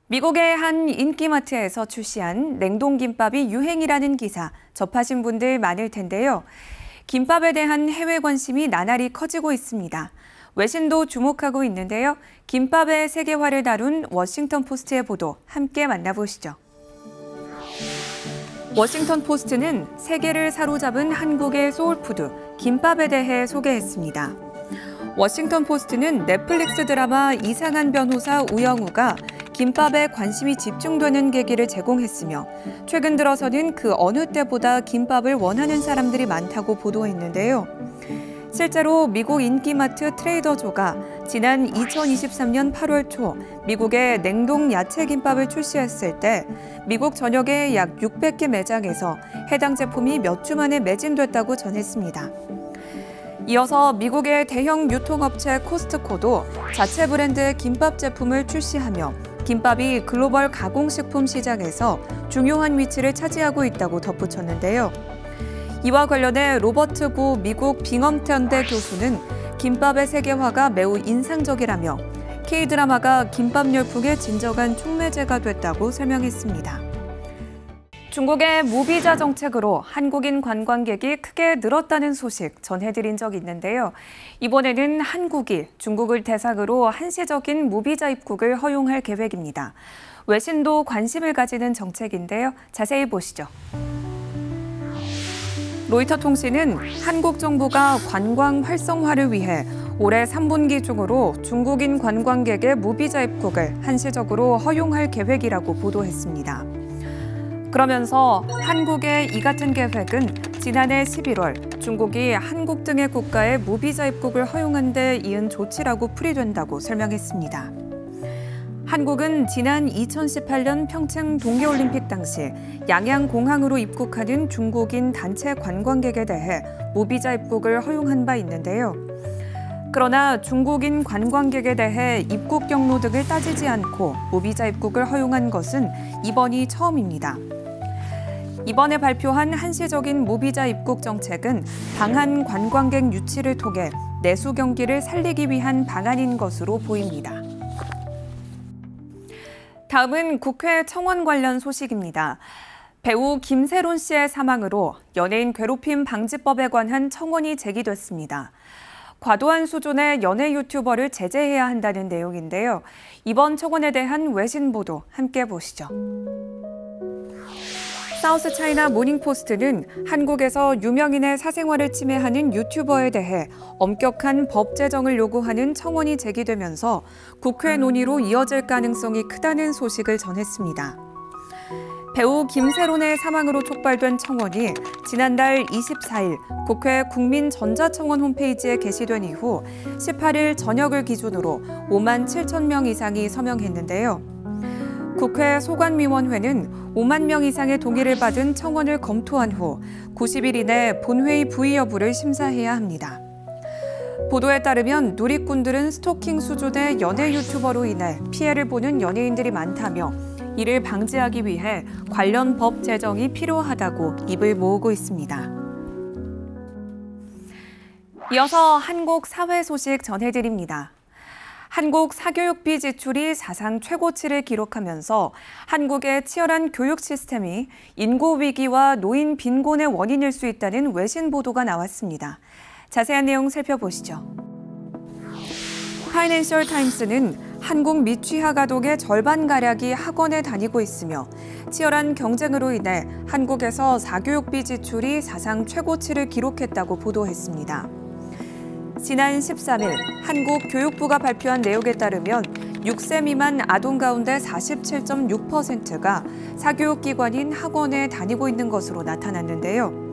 미국의 한 인기마트에서 출시한 냉동김밥이 유행이라는 기사 접하신 분들 많을 텐데요. 김밥에 대한 해외 관심이 나날이 커지고 있습니다. 외신도 주목하고 있는데요. 김밥의 세계화를 다룬 워싱턴 포스트의 보도 함께 만나보시죠. 워싱턴 포스트는 세계를 사로잡은 한국의 소울푸드, 김밥에 대해 소개했습니다. 워싱턴 포스트는 넷플릭스 드라마 이상한 변호사 우영우가 김밥에 관심이 집중되는 계기를 제공했으며 최근 들어서는 그 어느 때보다 김밥을 원하는 사람들이 많다고 보도했는데요. 실제로 미국 인기마트 트레이더조가 지난 2023년 8월 초 미국에 냉동 야채 김밥을 출시했을 때 미국 전역의 약 600개 매장에서 해당 제품이 몇 주 만에 매진됐다고 전했습니다. 이어서 미국의 대형 유통업체 코스트코도 자체 브랜드의 김밥 제품을 출시하며 김밥이 글로벌 가공식품 시장에서 중요한 위치를 차지하고 있다고 덧붙였는데요. 이와 관련해 로버트 구 미국 빙엄턴대 교수는 김밥의 세계화가 매우 인상적이라며 K-드라마가 김밥 열풍의 진정한 촉매제가 됐다고 설명했습니다. 중국의 무비자 정책으로 한국인 관광객이 크게 늘었다는 소식 전해드린 적이 있는데요. 이번에는 한국이 중국을 대상으로 한시적인 무비자 입국을 허용할 계획입니다. 외신도 관심을 가지는 정책인데요. 자세히 보시죠. 로이터 통신은 한국 정부가 관광 활성화를 위해 올해 3분기 중으로 중국인 관광객의 무비자 입국을 한시적으로 허용할 계획이라고 보도했습니다. 그러면서 한국의 이 같은 계획은 지난해 11월 중국이 한국 등의 국가에 무비자 입국을 허용한 데 이은 조치라고 풀이된다고 설명했습니다. 한국은 지난 2018년 평창 동계올림픽 당시 양양공항으로 입국하는 중국인 단체 관광객에 대해 무비자 입국을 허용한 바 있는데요. 그러나 중국인 관광객에 대해 입국 경로 등을 따지지 않고 무비자 입국을 허용한 것은 이번이 처음입니다. 이번에 발표한 한시적인 무비자 입국 정책은 방한 관광객 유치를 통해 내수 경기를 살리기 위한 방안인 것으로 보입니다. 다음은 국회 청원 관련 소식입니다. 배우 김세론 씨의 사망으로 연예인 괴롭힘 방지법에 관한 청원이 제기됐습니다. 과도한 수준의 연예 유튜버를 제재해야 한다는 내용인데요. 이번 청원에 대한 외신 보도 함께 보시죠. 사우스 차이나 모닝포스트는 한국에서 유명인의 사생활을 침해하는 유튜버에 대해 엄격한 법 제정을 요구하는 청원이 제기되면서 국회 논의로 이어질 가능성이 크다는 소식을 전했습니다. 배우 김세론의 사망으로 촉발된 청원이 지난달 24일 국회 국민전자청원 홈페이지에 게시된 이후 18일 저녁을 기준으로 5만 7천 명 이상이 서명했는데요. 국회 소관위원회는 5만 명 이상의 동의를 받은 청원을 검토한 후 90일 이내 본회의 부의 여부를 심사해야 합니다. 보도에 따르면 누리꾼들은 스토킹 수준의 연예 유튜버로 인해 피해를 보는 연예인들이 많다며 이를 방지하기 위해 관련 법 제정이 필요하다고 입을 모으고 있습니다. 이어서 한국 사회 소식 전해드립니다. 한국 사교육비 지출이 사상 최고치를 기록하면서 한국의 치열한 교육 시스템이 인구 위기와 노인 빈곤의 원인일 수 있다는 외신 보도가 나왔습니다. 자세한 내용 살펴보시죠. 파이낸셜 타임스는 한국 미취학 아동의 절반가량이 학원에 다니고 있으며 치열한 경쟁으로 인해 한국에서 사교육비 지출이 사상 최고치를 기록했다고 보도했습니다. 지난 13일 한국 교육부가 발표한 내용에 따르면 6세 미만 아동 가운데 47.6%가 사교육기관인 학원에 다니고 있는 것으로 나타났는데요.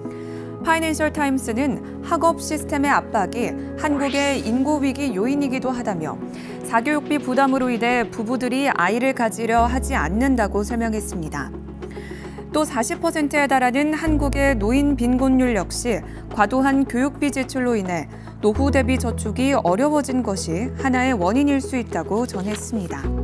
파이낸셜 타임스는 학업 시스템의 압박이 한국의 인구 위기 요인이기도 하다며 사교육비 부담으로 인해 부부들이 아이를 가지려 하지 않는다고 설명했습니다. 또 40%에 달하는 한국의 노인 빈곤율 역시 과도한 교육비 지출로 인해 노후 대비 저축이 어려워진 것이 하나의 원인일 수 있다고 전했습니다.